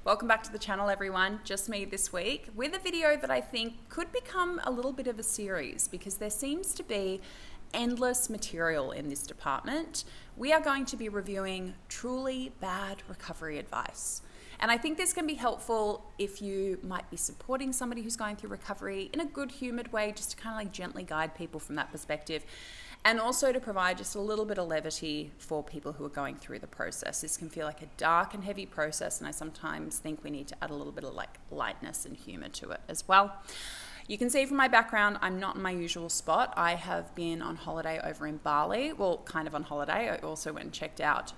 Welcome back to the channel, everyone. Just me this week with a video that I think could become a little bit of a series because there seems to be endless material in this department. We are going to be reviewing truly bad recovery advice. And I think this can be helpful if you might be supporting somebody who's going through recovery in a good humored way, just to kind of like gently guide people from that perspective. And also to provide just a little bit of levity for people who are going through the process. This can feel like a dark and heavy process, and I sometimes think we need to add a little bit of like lightness and humor to it as well. You can see from my background, I'm not in my usual spot. I have been on holiday over in Bali. Well, kind of on holiday. I also went and checked out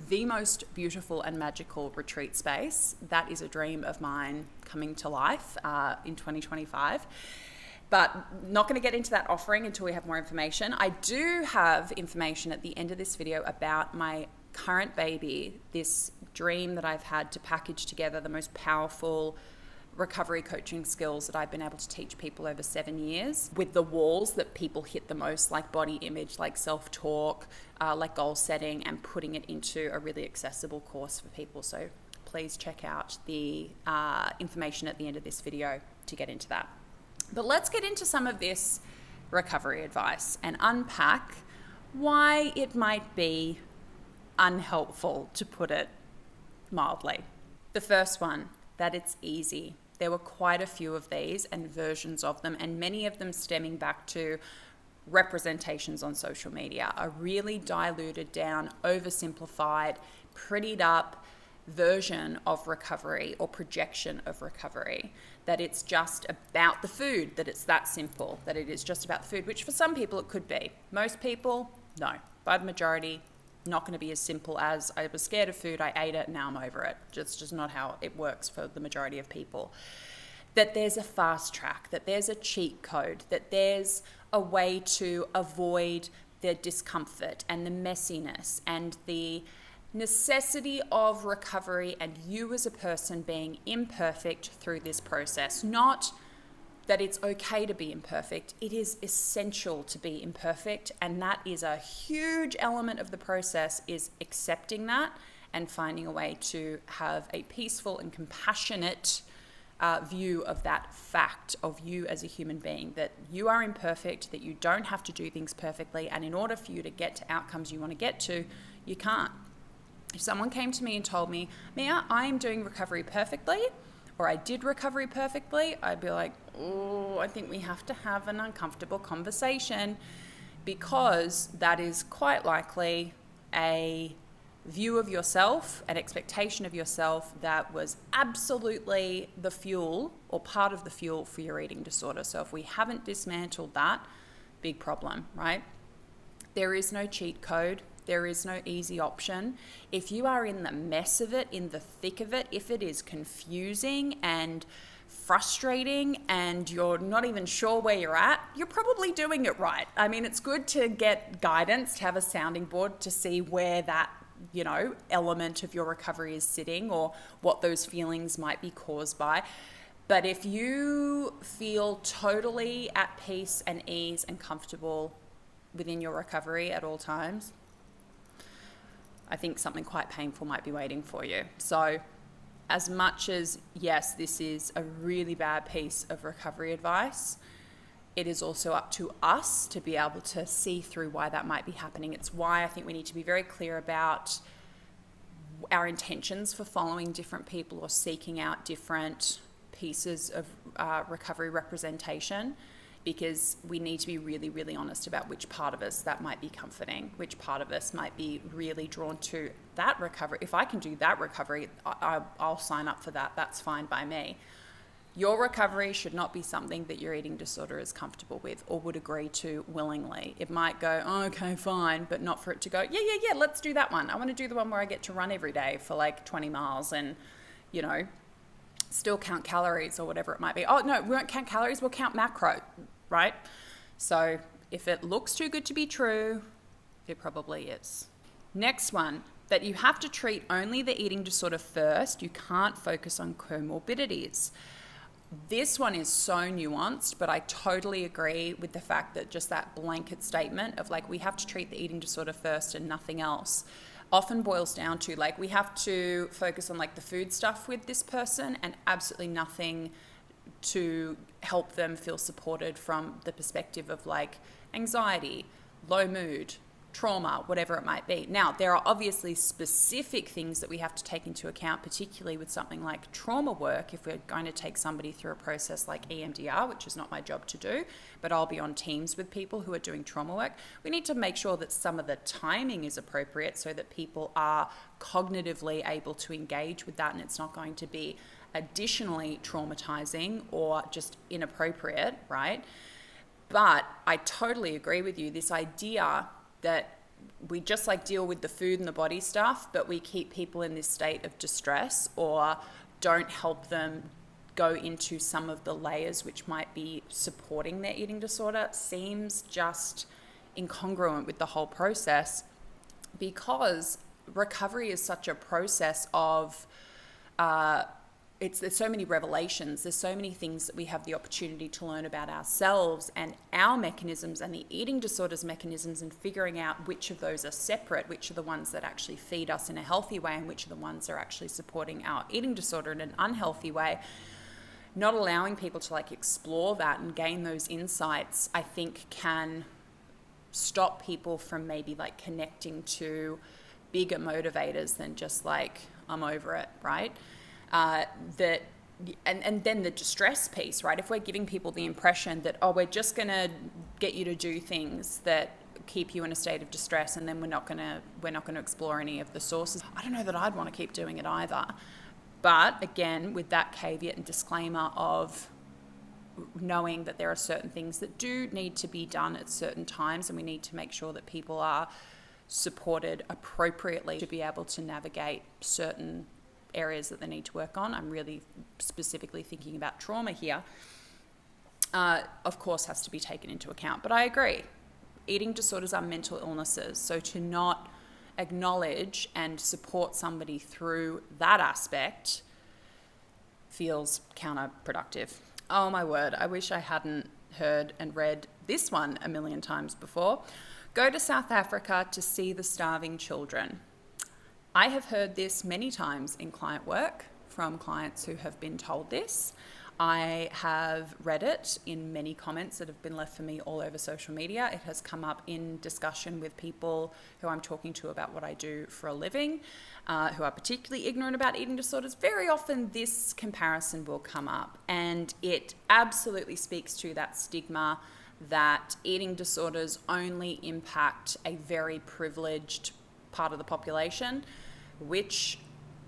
the most beautiful and magical retreat space. That is a dream of mine coming to life in 2025. But not going to get into that offering until we have more information. I do have information at the end of this video about my current baby, this dream that I've had to package together the most powerful recovery coaching skills that I've been able to teach people over 7 years, with the walls that people hit the most, like body image, like self-talk, like goal setting, and putting it into a really accessible course for people. So please check out the information at the end of this video to get into that. But let's get into some of this recovery advice and unpack why it might be unhelpful, to put it mildly. The first one, that it's easy. There were quite a few of these and versions of them, and many of them stemming back to representations on social media, a really diluted down, oversimplified, prettied up version of recovery or projection of recovery, that it's just about the food, that it's that simple, that it is just about the food, which for some people it could be. Most people, no. By the majority, not going to be as simple as I was scared of food, I ate it, now I'm over it. Just not how it works for the majority of people. That there's a fast track, that there's a cheat code, that there's a way to avoid the discomfort and the messiness and the necessity of recovery and you as a person being imperfect through this process. Not that it's okay to be imperfect, it is essential to be imperfect, and that is a huge element of the process, is accepting that and finding a way to have a peaceful and compassionate view of that fact of you as a human being, that you are imperfect, that you don't have to do things perfectly, and in order for you to get to outcomes you want to get to, you can't. If someone came to me and told me, Mia, I'm doing recovery perfectly, or I did recovery perfectly, I'd be like, oh, I think we have to have an uncomfortable conversation, because that is quite likely a view of yourself, an expectation of yourself that was absolutely the fuel or part of the fuel for your eating disorder. So if we haven't dismantled that, big problem, right? There is no cheat code. There is no easy option. If you are in the mess of it, in the thick of it, if it is confusing and frustrating and you're not even sure where you're at, you're probably doing it right. I mean, it's good to get guidance, to have a sounding board to see where that, element of your recovery is sitting or what those feelings might be caused by. But if you feel totally at peace and ease and comfortable within your recovery at all times, I think something quite painful might be waiting for you. So as much as, yes, this is a really bad piece of recovery advice, it is also up to us to be able to see through why that might be happening. It's why I think we need to be very clear about our intentions for following different people or seeking out different pieces of recovery representation, because we need to be really, really honest about which part of us that might be comforting, which part of us might be really drawn to that recovery. If I can do that recovery, I'll sign up for that. That's fine by me. Your recovery should not be something that your eating disorder is comfortable with or would agree to willingly. It might go, oh, okay, fine, but not for it to go, yeah, let's do that one. I want to do the one where I get to run every day for like 20 miles and, still count calories or whatever it might be. Oh, no, we won't count calories, we'll count macro, right? So if it looks too good to be true, it probably is. Next one, that you have to treat only the eating disorder first. You can't focus on comorbidities. This one is so nuanced, but I totally agree with the fact that just that blanket statement of like, we have to treat the eating disorder first and nothing else. often boils down to like we have to focus on like the food stuff with this person and absolutely nothing to help them feel supported from the perspective of like anxiety, low mood, trauma, whatever it might be. Now, there are obviously specific things that we have to take into account, particularly with something like trauma work. If we're going to take somebody through a process like EMDR, which is not my job to do, but I'll be on teams with people who are doing trauma work, we need to make sure that some of the timing is appropriate so that people are cognitively able to engage with that and it's not going to be additionally traumatizing or just inappropriate, right? But I totally agree with you. This idea that we just like deal with the food and the body stuff, but we keep people in this state of distress or don't help them go into some of the layers which might be supporting their eating disorder seems just incongruent with the whole process, because recovery is such a process of there's so many revelations, there's so many things that we have the opportunity to learn about ourselves and our mechanisms and the eating disorders mechanisms, and figuring out which of those are separate, which are the ones that actually feed us in a healthy way and which are the ones that are actually supporting our eating disorder in an unhealthy way. Not allowing people to like explore that and gain those insights, I think can stop people from maybe like connecting to bigger motivators than just like, I'm over it, right? And then the distress piece, right? If we're giving people the impression that, oh, we're just going to get you to do things that keep you in a state of distress, and then we're not going to explore any of the sources, I don't know that I'd want to keep doing it either. But again, with that caveat and disclaimer of knowing that there are certain things that do need to be done at certain times, and we need to make sure that people are supported appropriately to be able to navigate certain areas that they need to work on. I'm really specifically thinking about trauma here, of course has to be taken into account. But I agree, eating disorders are mental illnesses, so to not acknowledge and support somebody through that aspect feels counterproductive. Oh my word, I wish I hadn't heard and read this one a million times before. Go to South Africa to see the starving children. I have heard this many times in client work from clients who have been told this. I have read it in many comments that have been left for me all over social media. It has come up in discussion with people who I'm talking to about what I do for a living, who are particularly ignorant about eating disorders. Very often this comparison will come up, and it absolutely speaks to that stigma that eating disorders only impact a very privileged part of the population, which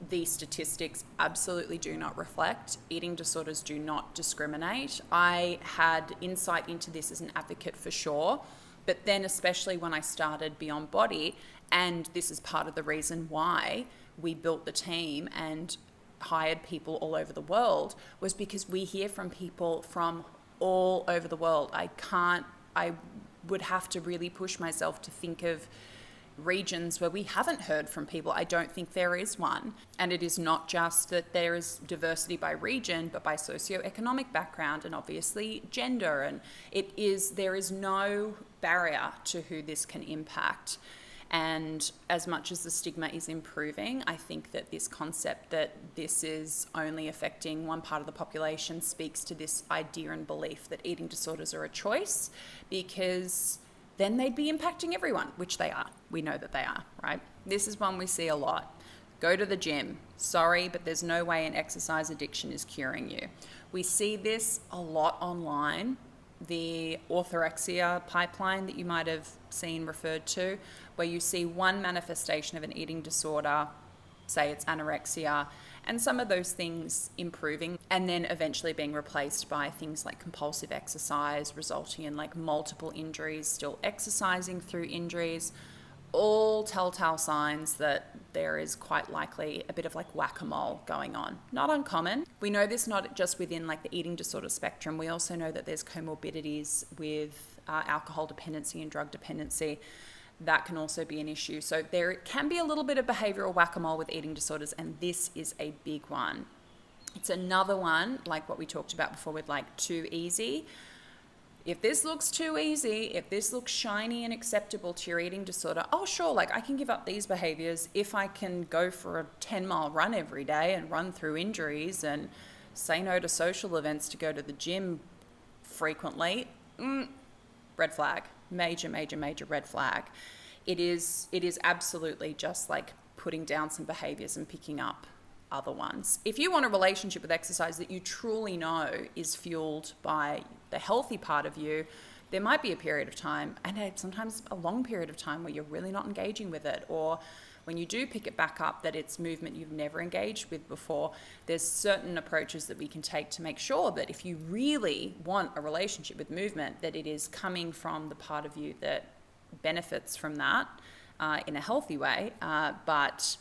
the statistics absolutely do not reflect. Eating disorders do not discriminate. I had insight into this as an advocate for sure, but then especially when I started Beyond Body, and this is part of the reason why we built the team and hired people all over the world, was because we hear from people from all over the world. I would have to really push myself to think of regions where we haven't heard from people. I don't think there is one. And it is not just that there is diversity by region, but by socioeconomic background and obviously gender. And there is no barrier to who this can impact. And as much as the stigma is improving, I think that this concept that this is only affecting one part of the population speaks to this idea and belief that eating disorders are a choice, because then they'd be impacting everyone, which they are. We know that they are, right? This is one we see a lot. Go to the gym. Sorry, but there's no way an exercise addiction is curing you. We see this a lot online. The orthorexia pipeline that you might have seen referred to, where you see one manifestation of an eating disorder, say it's anorexia, and some of those things improving and then eventually being replaced by things like compulsive exercise, resulting in like multiple injuries, still exercising through injuries, all telltale signs that there is quite likely a bit of like whack-a-mole going on. Not uncommon. We know this not just within like the eating disorder spectrum. We also know that there's comorbidities with alcohol dependency and drug dependency. That can also be an issue. So there can be a little bit of behavioral whack-a-mole with eating disorders, and this is a big one. It's another one, like what we talked about before with like too easy. If this looks too easy, if this looks shiny and acceptable to your eating disorder, oh sure, like I can give up these behaviors if I can go for a 10-mile run every day and run through injuries and say no to social events to go to the gym frequently. Red flag. Major, major, major red flag. It is absolutely just like putting down some behaviors and picking up other ones. If you want a relationship with exercise that you truly know is fueled by the healthy part of you, there might be a period of time, and sometimes a long period of time, where you're really not engaging with it, or when you do pick it back up, that it's movement you've never engaged with before. There's certain approaches that we can take to make sure that if you really want a relationship with movement, that it is coming from the part of you that benefits from that in a healthy way, but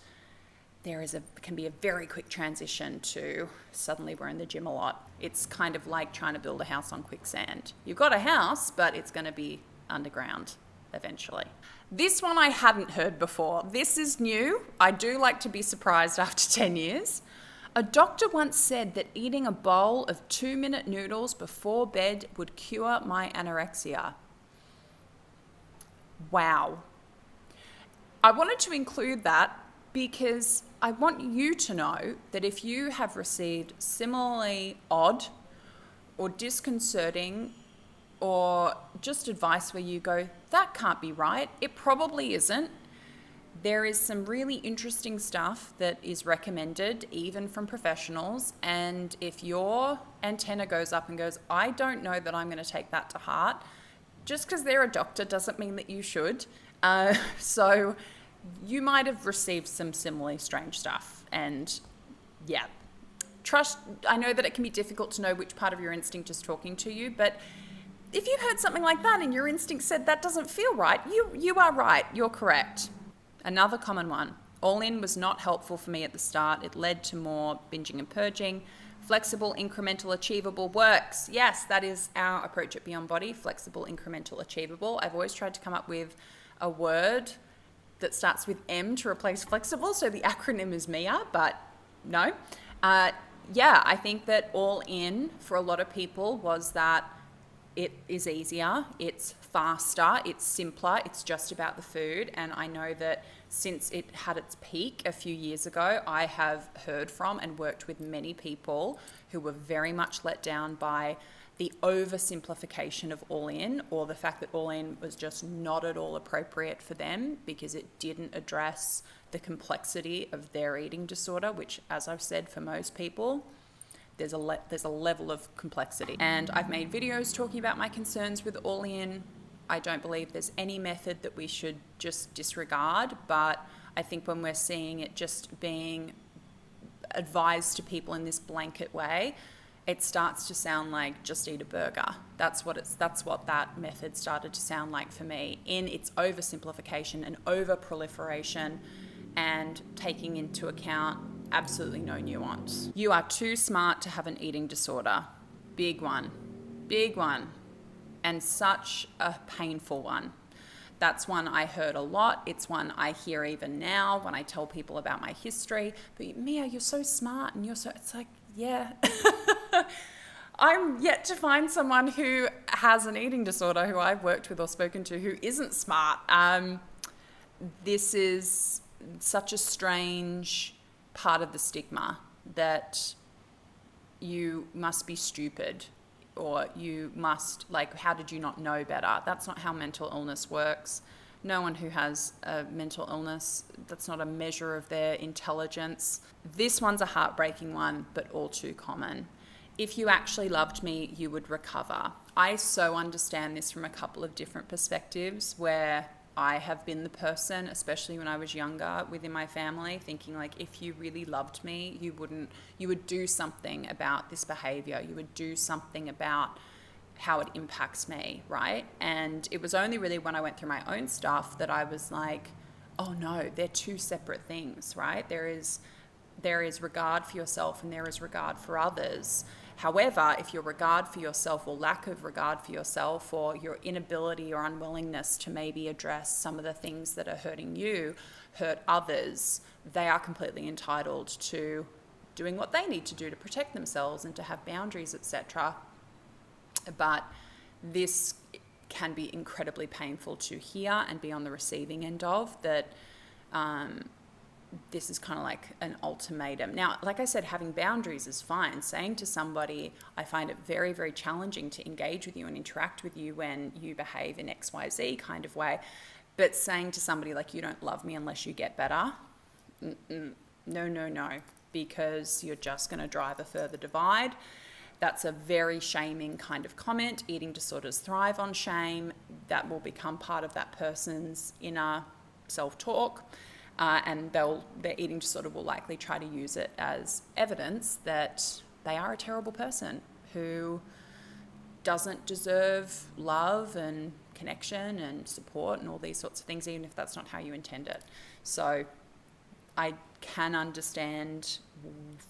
can be a very quick transition to suddenly we're in the gym a lot. It's kind of like trying to build a house on quicksand. You've got a house, but it's going to be underground eventually. This one I hadn't heard before. This is new. I do like to be surprised after 10 years. A doctor once said that eating a bowl of 2-minute noodles before bed would cure my anorexia. Wow. I wanted to include that because I want you to know that if you have received similarly odd or disconcerting or just advice where you go, that can't be right, it probably isn't. There is some really interesting stuff that is recommended even from professionals, and if your antenna goes up and goes, I don't know that I'm going to take that to heart, just because they're a doctor doesn't mean that you should. So you might have received some similarly strange stuff, and yeah, trust. I know that it can be difficult to know which part of your instinct is talking to you, but if you heard something like that and your instinct said that doesn't feel right, you are right, you're correct. Another common one, all-in was not helpful for me at the start. It led to more binging and purging. Flexible, incremental, achievable works. Yes, that is our approach at Beyond Body, flexible, incremental, achievable. I've always tried to come up with a word that starts with M to replace flexible, so the acronym is MIA, but no. Yeah, I think that all in for a lot of people was that it is easier, it's faster, it's simpler, it's just about the food. And I know that since it had its peak a few years ago, I have heard from and worked with many people who were very much let down by the oversimplification of all in, or the fact that all in was just not at all appropriate for them because it didn't address the complexity of their eating disorder, which, as I've said, for most people, there's a level of complexity. And I've made videos talking about my concerns with all in. I don't believe there's any method that we should just disregard, but I think when we're seeing it just being advised to people in this blanket way, it starts to sound like just eat a burger. That's what that method started to sound like for me, in its oversimplification and over-proliferation and taking into account absolutely no nuance. You are too smart to have an eating disorder. Big one, and such a painful one. That's one I heard a lot. It's one I hear even now when I tell people about my history. But Mia, you're so smart and it's like, yeah. I'm yet to find someone who has an eating disorder who I've worked with or spoken to who isn't smart. This is such a strange part of the stigma that you must be stupid or you must, like, how did you not know better? That's not how mental illness works. No one who has a mental illness, that's not a measure of their intelligence. This one's a heartbreaking one, but all too common. If you actually loved me, you would recover. I so understand this from a couple of different perspectives, where I have been the person, especially when I was younger within my family, thinking like, if you really loved me, you would do something about this behavior. You would do something about how it impacts me, right? And it was only really when I went through my own stuff that I was like, oh no, they're two separate things, right? There is regard for yourself and there is regard for others. However, if your regard for yourself or lack of regard for yourself, or your inability or unwillingness to maybe address some of the things that are hurting you, hurt others, they are completely entitled to doing what they need to do to protect themselves and to have boundaries, etc. But this can be incredibly painful to hear and be on the receiving end of, that this is kind of like an ultimatum. Now, like I said, having boundaries is fine. Saying to somebody, I find it very, very challenging to engage with you and interact with you when you behave in XYZ kind of way. But saying to somebody like, you don't love me unless you get better, no, because you're just going to drive a further divide. That's a very shaming kind of comment. Eating disorders thrive on shame. That will become part of that person's inner self-talk. And their eating disorder will likely try to use it as evidence that they are a terrible person who doesn't deserve love and connection and support and all these sorts of things, even if that's not how you intend it. So I can understand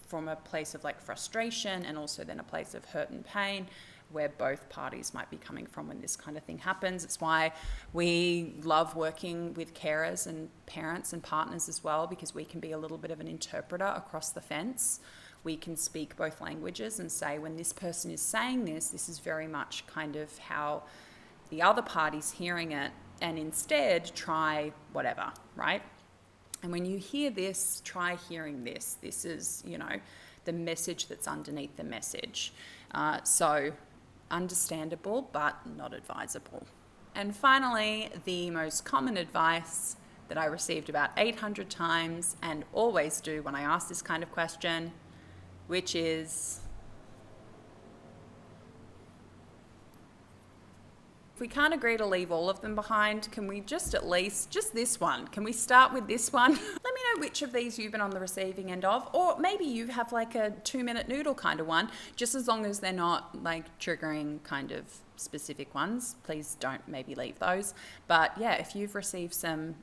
from a place of like frustration and also then a place of hurt and pain where both parties might be coming from when this kind of thing happens. It's why we love working with carers and parents and partners as well, because we can be a little bit of an interpreter across the fence. We can speak both languages and say, when this person is saying this, this is very much kind of how the other party's hearing it, and instead try whatever, right? And when you hear this, try hearing this. This is, the message that's underneath the message. So understandable, but not advisable. And finally, the most common advice that I received about 800 times and always do when I ask this kind of question, which is, if we can't agree to leave all of them behind, can we just this one? Can we start with this one? Let me know which of these you've been on the receiving end of, or maybe you have like a 2-minute noodle kind of one, just as long as they're not like triggering kind of specific ones. Please don't maybe leave those. But yeah, if you've received some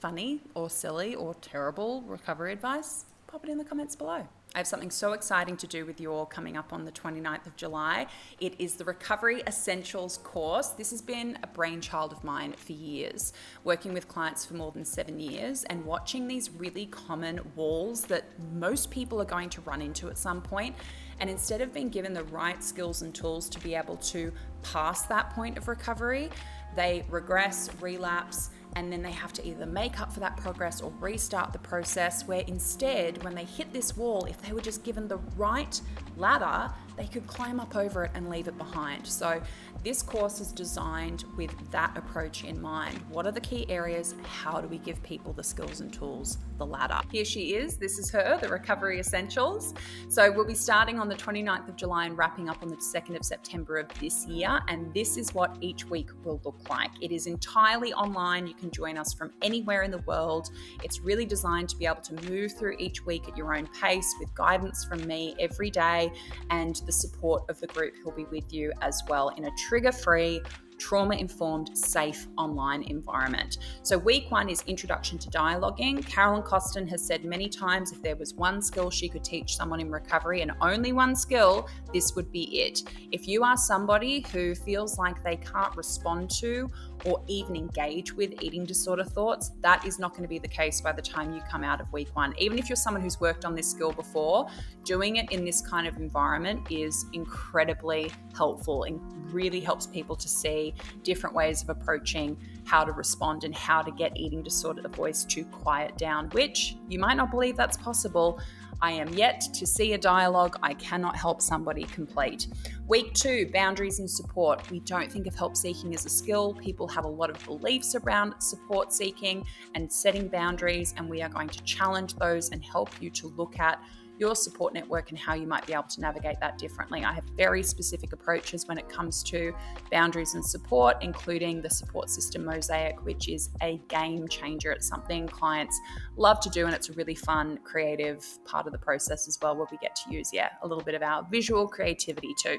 funny or silly or terrible recovery advice, pop it in the comments below. I have something so exciting to do with you all coming up on the 29th of July. It is the Recovery Essentials course. This has been a brainchild of mine for years, working with clients for more than 7 years and watching these really common walls that most people are going to run into at some point. And instead of being given the right skills and tools to be able to pass that point of recovery, they regress, relapse, and then they have to either make up for that progress or restart the process, where instead, when they hit this wall, if they were just given the right ladder, they could climb up over it and leave it behind. So this course is designed with that approach in mind. What are the key areas? How do we give people the skills and tools, the ladder? Here she is. This is her, the Recovery Essentials. So we'll be starting on the 29th of July and wrapping up on the 2nd of September of this year. And this is what each week will look like. It is entirely online. You can join us from anywhere in the world. It's really designed to be able to move through each week at your own pace with guidance from me every day and the support of the group who'll be with you as well in a trigger-free, trauma-informed, safe online environment. So week 1 is Introduction to Dialoguing. Carolyn Costin has said many times if there was one skill she could teach someone in recovery, and only one skill, this would be it. If you are somebody who feels like they can't respond to or even engage with eating disorder thoughts, that is not going to be the case by the time you come out of week 1. Even if you're someone who's worked on this skill before, doing it in this kind of environment is incredibly helpful and really helps people to see different ways of approaching how to respond and how to get eating disorder voice to quiet down, which you might not believe that's possible. I am yet to see a dialogue I cannot help somebody complete. Week 2, boundaries and support. We don't think of help seeking as a skill. People have a lot of beliefs around support seeking and setting boundaries, and we are going to challenge those and help you to look at your support network and how you might be able to navigate that differently. I have very specific approaches when it comes to boundaries and support, including the support system Mosaic, which is a game changer. It's something clients love to do, and it's a really fun, creative part of the process as well, where we get to use, a little bit of our visual creativity too.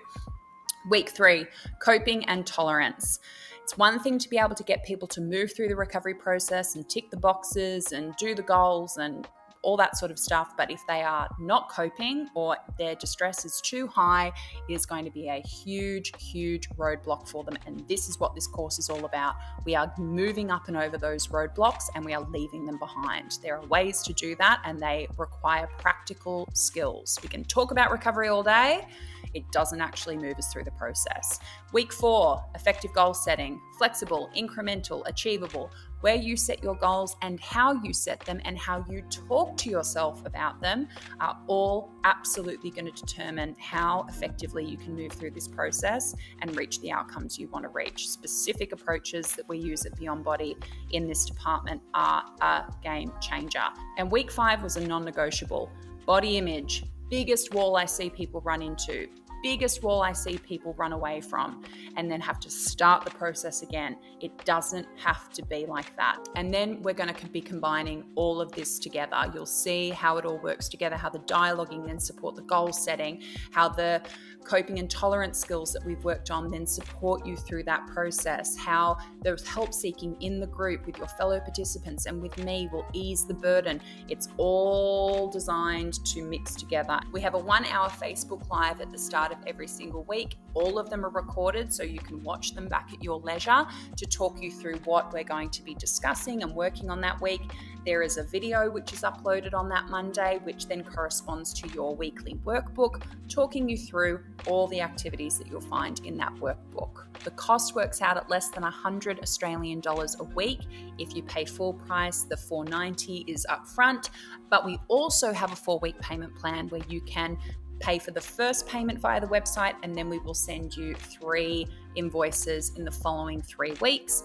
Week 3, coping and tolerance. It's one thing to be able to get people to move through the recovery process and tick the boxes and do the goals and all that sort of stuff. But if they are not coping or their distress is too high, it is going to be a huge, huge roadblock for them. And this is what this course is all about. We are moving up and over those roadblocks and we are leaving them behind. There are ways to do that, and they require practical skills. We can talk about recovery all day. it doesn't actually move us through the process. Week 4, effective goal setting, flexible, incremental, achievable, where you set your goals and how you set them and how you talk to yourself about them are all absolutely going to determine how effectively you can move through this process and reach the outcomes you want to reach. Specific approaches that we use at Beyond Body in this department are a game changer. And week 5 was a non-negotiable. Body image, biggest wall I see people run into, biggest wall I see people run away from, and then have to start the process again. It doesn't have to be like that. And then we're going to be combining all of this together. You'll see how it all works together, how the dialoguing then support the goal setting, how the coping and tolerance skills that we've worked on then support you through that process, how the help seeking in the group with your fellow participants and with me will ease the burden. It's all designed to mix together. We have a 1-hour Facebook Live at the start of every single week. All of them are recorded so you can watch them back at your leisure to talk you through what we're going to be discussing and working on that week. There is a video which is uploaded on that Monday, which then corresponds to your weekly workbook, talking you through all the activities that you'll find in that workbook. The cost works out at less than $100 Australian a week. If you pay full price, the $490 is upfront, but we also have a 4-week payment plan where you can pay for the first payment via the website, and then we will send you 3 invoices in the following 3 weeks.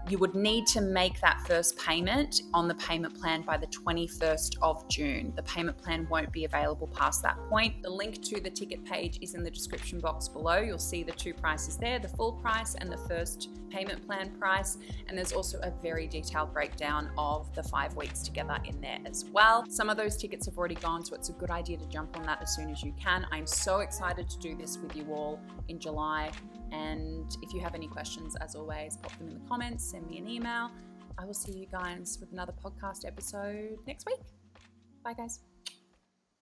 You would need to make that first payment on the payment plan by the 21st of June. The payment plan won't be available past that point. The link to the ticket page is in the description box below. You'll see the 2 prices there, the full price and the first payment plan price. And there's also a very detailed breakdown of the 5 weeks together in there as well. Some of those tickets have already gone, so it's a good idea to jump on that as soon as you can. I'm so excited to do this with you all in July. And if you have any questions, as always, pop them in the comments, send me an email. I will see you guys with another podcast episode next week. Bye, guys.